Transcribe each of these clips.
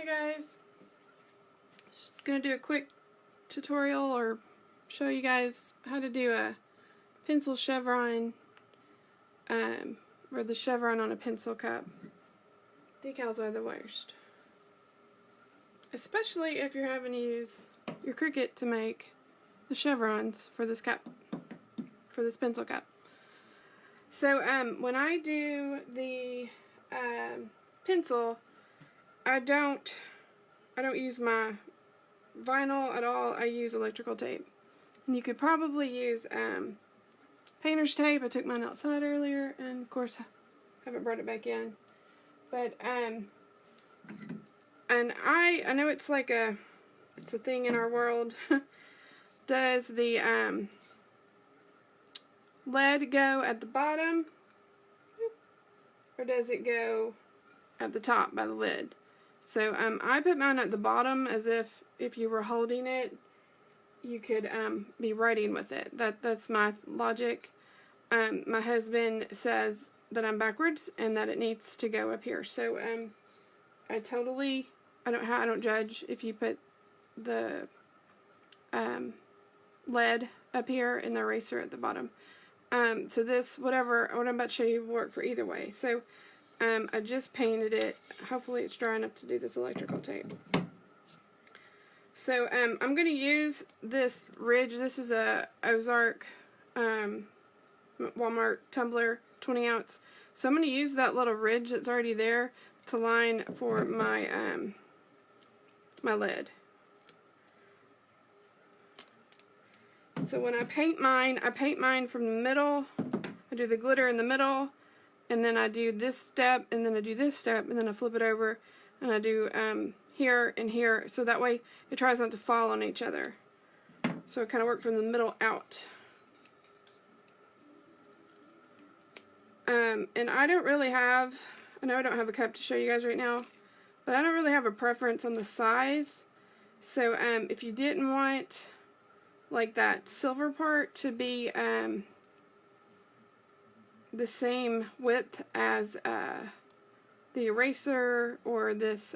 Hi guys, just gonna do a quick tutorial or show you guys how to do a pencil chevron or the chevron on a pencil cup. Decals are the worst, especially if you're having to use your Cricut to make the chevrons for this cup, for this pencil cup. So when I do the pencil, I don't use my vinyl at all. I use electrical tape, and you could probably use painter's tape. I took mine outside earlier, and of course haven't brought it back in. But and I know it's like it's a thing in our world. Does the lead go at the bottom, or does it go at the top by the lid? So I put mine at the bottom, as if you were holding it, you could be writing with it. That's my logic. My husband says that I'm backwards and that it needs to go up here. So I don't judge if you put the lead up here and the eraser at the bottom. So this, what I'm about to show you, will work for either way. So I just painted it. Hopefully it's dry enough to do this electrical tape. So I'm going to use this ridge. This is a Ozark Walmart tumbler, 20 ounce. So I'm going to use that little ridge that's already there to line for my my lid. So when I paint mine from the middle. I do the glitter in the middle, and then I do this step, and then I do this step, and then I flip it over, and I do here and here, so that way it tries not to fall on each other. So it kind of worked from the middle out. And I don't really have, I know I don't have a cup to show you guys right now, but I don't really have a preference on the size. So if you didn't want like that silver part to be the same width as the eraser or this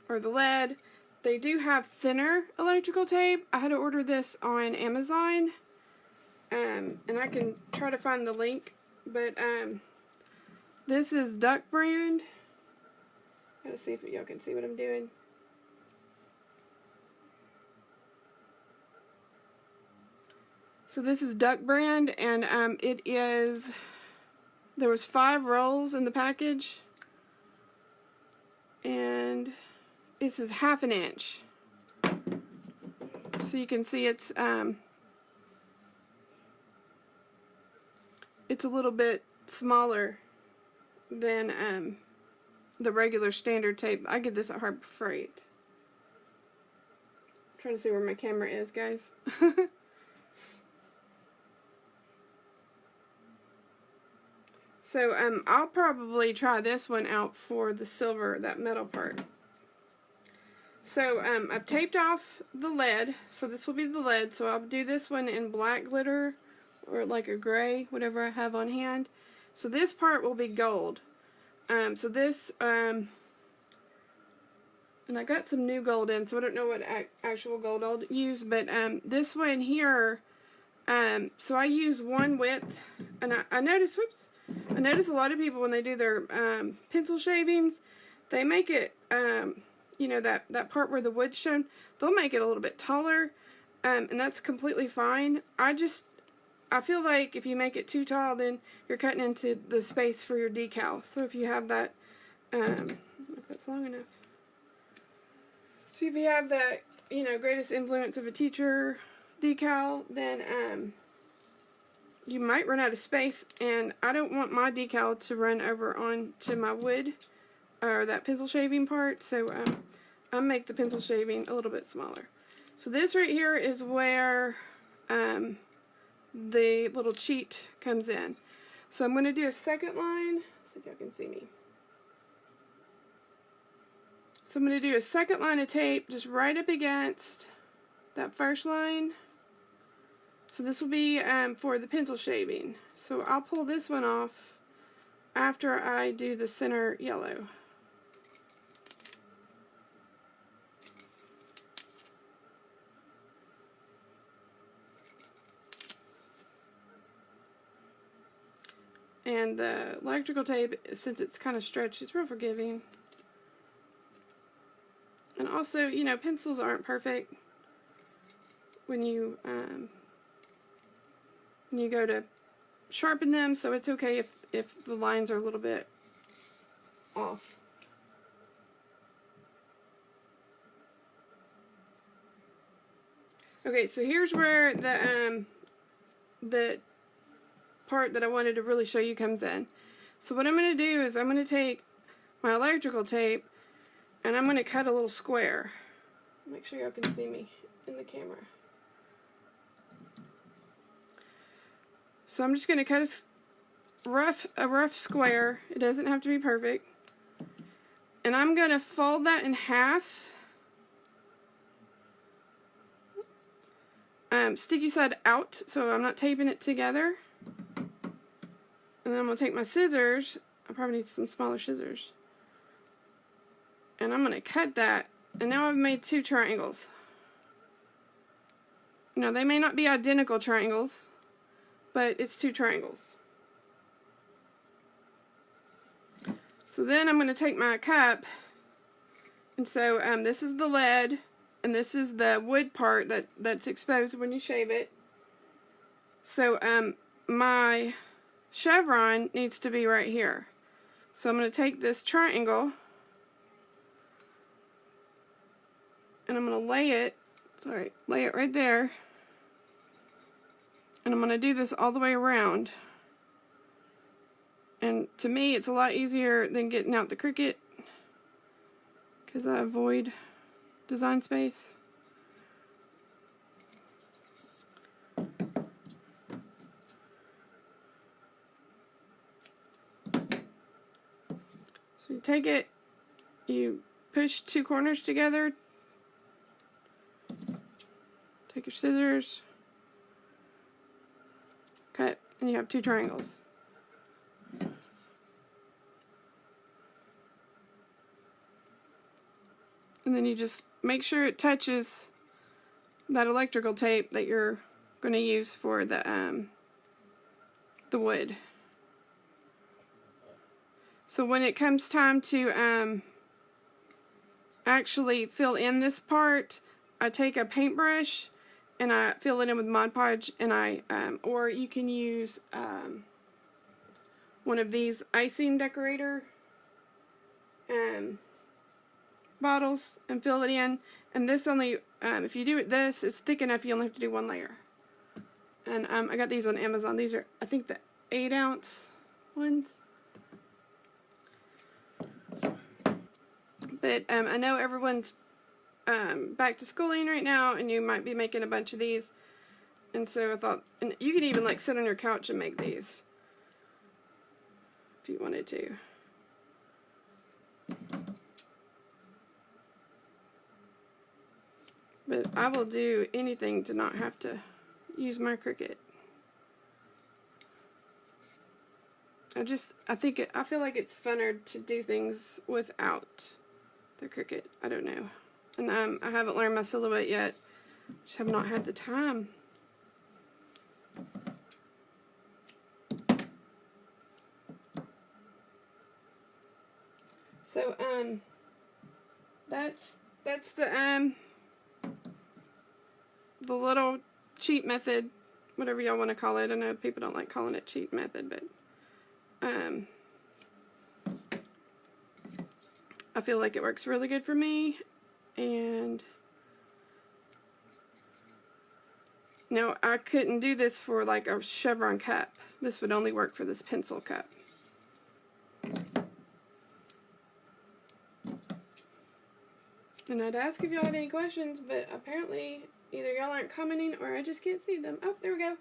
or the lead, they do have thinner electrical tape. I had to order this on Amazon, and I can try to find the link, but this is Duck brand. Gotta see if y'all can see what I'm doing. So this is Duck brand, and it is, there was 5 rolls in the package, and this is 1/2 inch. So you can see it's a little bit smaller than the regular standard tape. I get this at Harbor Freight. I'm trying to see where my camera is, guys. So I'll probably try this one out for the silver, that metal part. So I've taped off the lead, so this will be the lead. So I'll do this one in black glitter, or like a gray, whatever I have on hand. So this part will be gold. So this, and I got some new gold in, so I don't know what actual gold I'll use, but this one here, so I use one width, and I noticed, I notice a lot of people when they do their pencil shavings, they make it, you know, that part where the wood's shown, they'll make it a little bit taller, and that's completely fine. I feel like if you make it too tall, then you're cutting into the space for your decal. So if you have that, if that's long enough. So if you have that, you know, greatest influence of a teacher decal, then you might run out of space, and I don't want my decal to run over onto my wood or that pencil shaving part, so I make the pencil shaving a little bit smaller. So this right here is where the little cheat comes in. So I'm going to do a second line. See if y'all can see me. So I'm going to do a second line of tape just right up against that first line. So this will be for the pencil shaving. So I'll pull this one off after I do the center yellow. And the electrical tape, since it's kind of stretched, it's real forgiving. And also, you know, pencils aren't perfect when you go to sharpen them, so it's okay if the lines are a little bit off. Okay, so here's where the part that I wanted to really show you comes in. So what I'm going to do is I'm going to take my electrical tape and I'm going to cut a little square. Make sure y'all can see me in the camera. So I'm just going to cut a rough square. It doesn't have to be perfect. And I'm going to fold that in half. Sticky side out, so I'm not taping it together. And then I'm going to take my scissors. I probably need some smaller scissors. And I'm going to cut that. And now I've made two triangles. You know, they may not be identical triangles, but it's two triangles. So then I'm going to take my cup. And so this is the lead. And this is the wood part that's exposed when you shave it. So my chevron needs to be right here. So I'm going to take this triangle and I'm going to lay it right there. And I'm going to do this all the way around. And to me, it's a lot easier than getting out the Cricut because I avoid design space. So you take it, you push two corners together, take your scissors, cut, and you have two triangles. And then you just make sure it touches that electrical tape that you're going to use for the wood. So when it comes time to actually fill in this part, I take a paintbrush and I fill it in with Mod Podge, and or you can use one of these icing decorator bottles and fill it in. And this only, if you do it this, it's thick enough you only have to do one layer. And I got these on Amazon. These are, I think, the 8-ounce ones. But I know everyone's back to schooling right now, and you might be making a bunch of these. And so I thought, and you could even like sit on your couch and make these if you wanted to. But I will do anything to not have to use my Cricut. I feel like it's funner to do things without the Cricut. I don't know. And I haven't learned my silhouette yet. Just have not had the time. So that's the little cheat method, whatever y'all want to call it. I know people don't like calling it cheat method, but I feel like it works really good for me. And no, I couldn't do this for like a chevron cup. This would only work for this pencil cup. And I'd ask if y'all had any questions, but apparently either y'all aren't commenting or I just can't see them. Oh, there we go.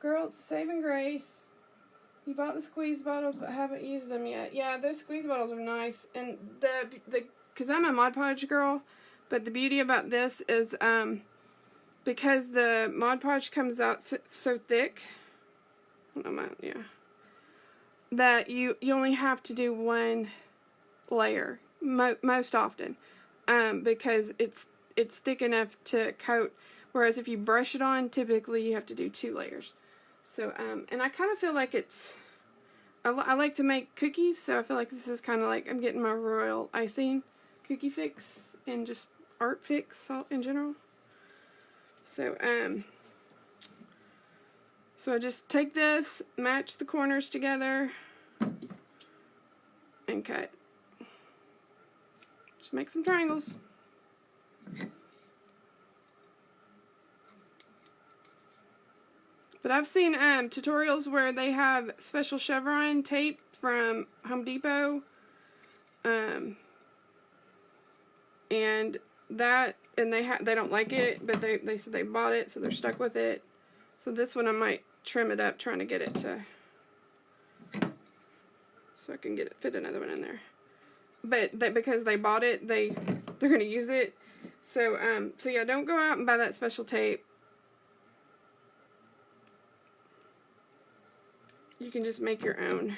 Girl, it's saving grace. You bought the squeeze bottles but haven't used them yet. Yeah, those squeeze bottles are nice. And because I'm a Mod Podge girl, but the beauty about this is because the Mod Podge comes out so thick, that you only have to do one layer most often, because it's thick enough to coat, whereas if you brush it on, typically you have to do 2 layers. So, and I kind of feel like I like to make cookies, so I feel like this is kind of like I'm getting my royal icing cookie fix and just art fix in general. So, so I just take this, match the corners together, and cut. Just make some triangles. But I've seen tutorials where they have special chevron tape from Home Depot, and they don't like it, but they said they bought it, so they're stuck with it. So this one I might trim it up, trying to get it to, so I can get it, fit another one in there. But because they bought it, they're gonna use it. So so yeah, don't go out and buy that special tape. You can just make your own.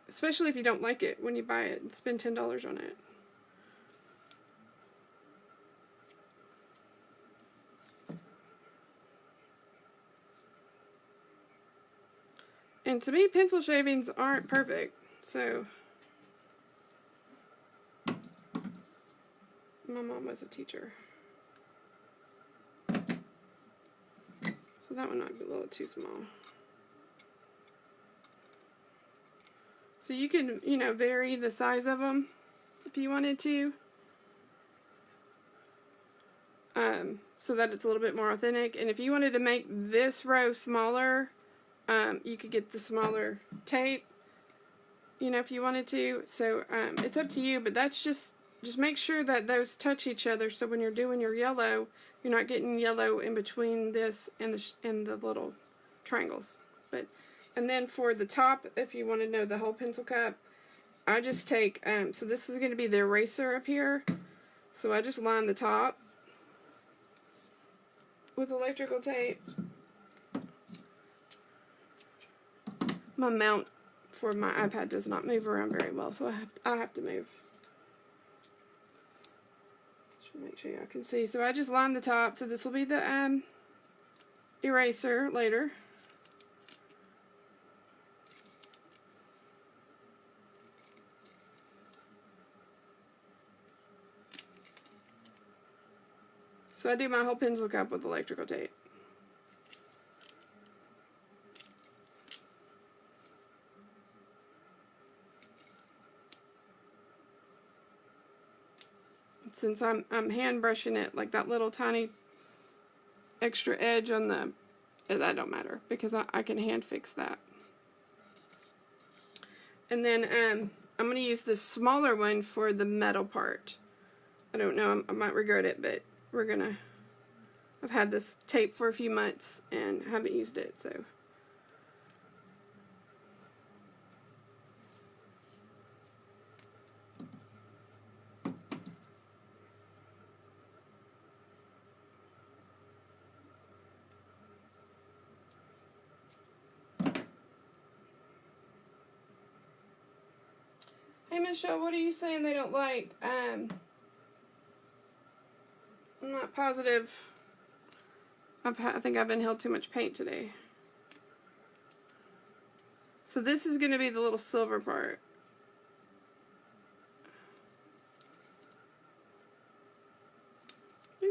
Especially if you don't like it when you buy it and spend $10 on it. And to me, pencil shavings aren't perfect, so my mom was a teacher. So that one might be a little too small. So you can, you know, vary the size of them if you wanted to. So that it's a little bit more authentic. And if you wanted to make this row smaller, you could get the smaller tape, you know, if you wanted to. So it's up to you, but that's just make sure that those touch each other, so when you're doing your yellow, you're not getting yellow in between this and the little triangles. And then for the top, if you want to know the whole pencil cup, I just take, so this is going to be the eraser up here. So I just line the top with electrical tape. My mount for my iPad does not move around very well, so I have to move. Make sure y'all can see. So I just lined the top. So this will be the eraser later. So I do my whole pencil cup with electrical tape. Since I'm hand brushing it, like that little tiny extra edge on the, that don't matter because I can hand fix that. And then I'm going to use this smaller one for the metal part. I don't know, I might regret it, but I've had this tape for a few months and haven't used it, so. Hey Michelle, what are you saying they don't like? I'm not positive. I think I've inhaled too much paint today. So this is going to be the little silver part. Boop.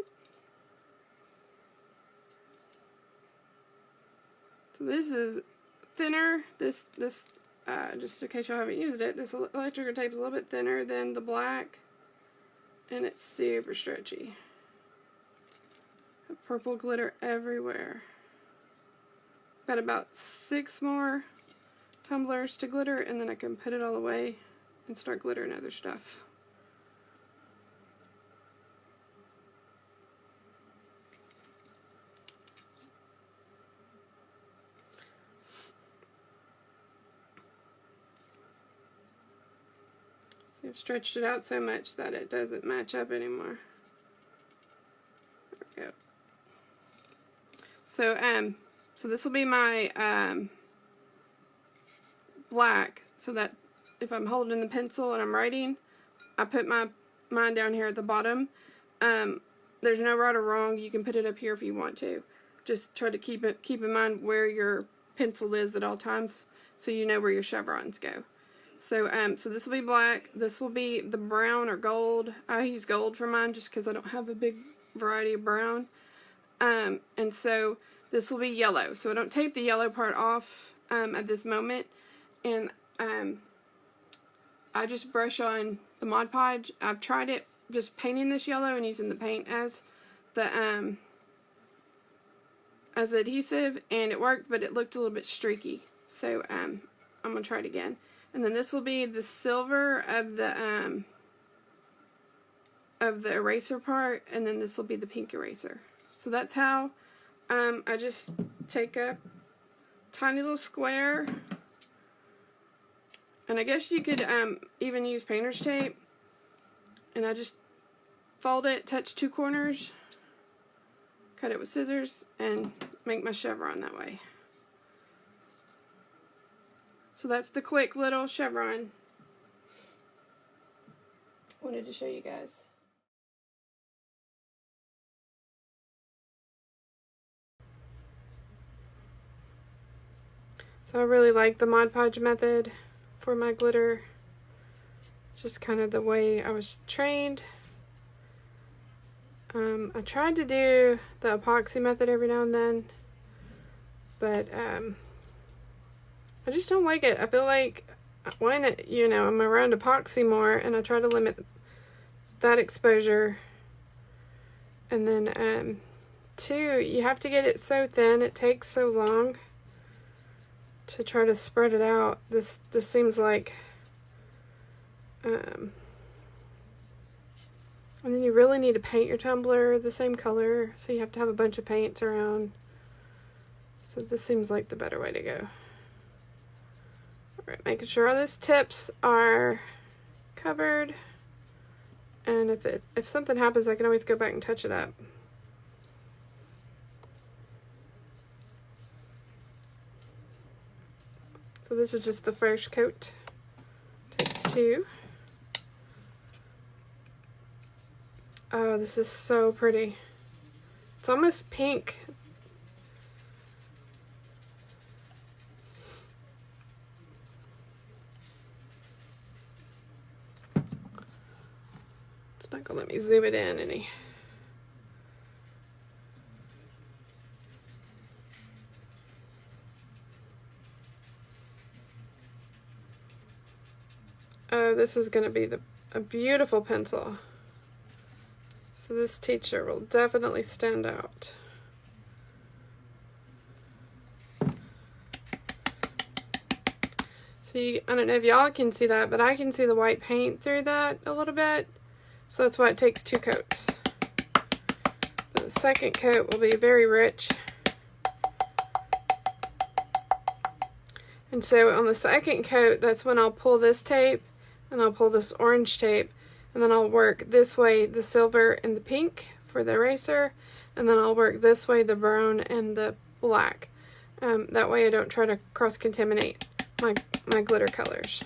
So this is thinner. This just in case you haven't used it, this electrical tape is a little bit thinner than the black, and it's super stretchy. Purple glitter everywhere. Got about 6 more tumblers to glitter, and then I can put it all away and start glittering other stuff. See, I've stretched it out so much that it doesn't match up anymore. There we go. So this will be my black, so that if I'm holding the pencil and I'm writing, I put mine down here at the bottom. There's no right or wrong. You can put it up here if you want to. Just try to keep in mind where your pencil is at all times, so you know where your chevrons go. So so this will be black. This will be the brown or gold. I use gold for mine just because I don't have a big variety of brown. And so this will be yellow. So I don't tape the yellow part off at this moment. And I just brush on the Mod Podge. I've tried it just painting this yellow and using the paint as the adhesive, and it worked, but it looked a little bit streaky. So I'm gonna try it again. And then this will be the silver of the eraser part, and then this will be the pink eraser. So that's how I just take a tiny little square, and I guess you could even use painter's tape, and I just fold it, touch two corners, cut it with scissors, and make my chevron that way. So that's the quick little chevron. Wanted to show you guys. So I really like the Mod Podge method for my glitter. Just kind of the way I was trained. I tried to do the epoxy method every now and then, but I just don't like it. I feel like when I'm around epoxy more, and I try to limit that exposure. And then two, you have to get it so thin. It takes so long to try to spread it out. This seems like and then you really need to paint your tumbler the same color, so you have to have a bunch of paints around. So this seems like the better way to go. Alright, making sure all those tips are covered, and if something happens, I can always go back and touch it up. So this is just the first coat. Takes two. Oh, this is so pretty. It's almost pink. It's not gonna let me zoom it in any. Oh, this is gonna be a beautiful pencil. So this teacher will definitely stand out. So I don't know if y'all can see that, but I can see the white paint through that a little bit. So that's why it takes two coats. But the second coat will be very rich. And so on the second coat, that's when I'll pull this tape, and I'll pull this orange tape, and then I'll work this way the silver and the pink for the eraser, and then I'll work this way the brown and the black. That way I don't try to cross-contaminate my glitter colors.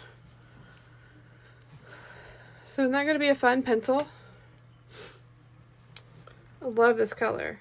So isn't that going to be a fun pencil? I love this color.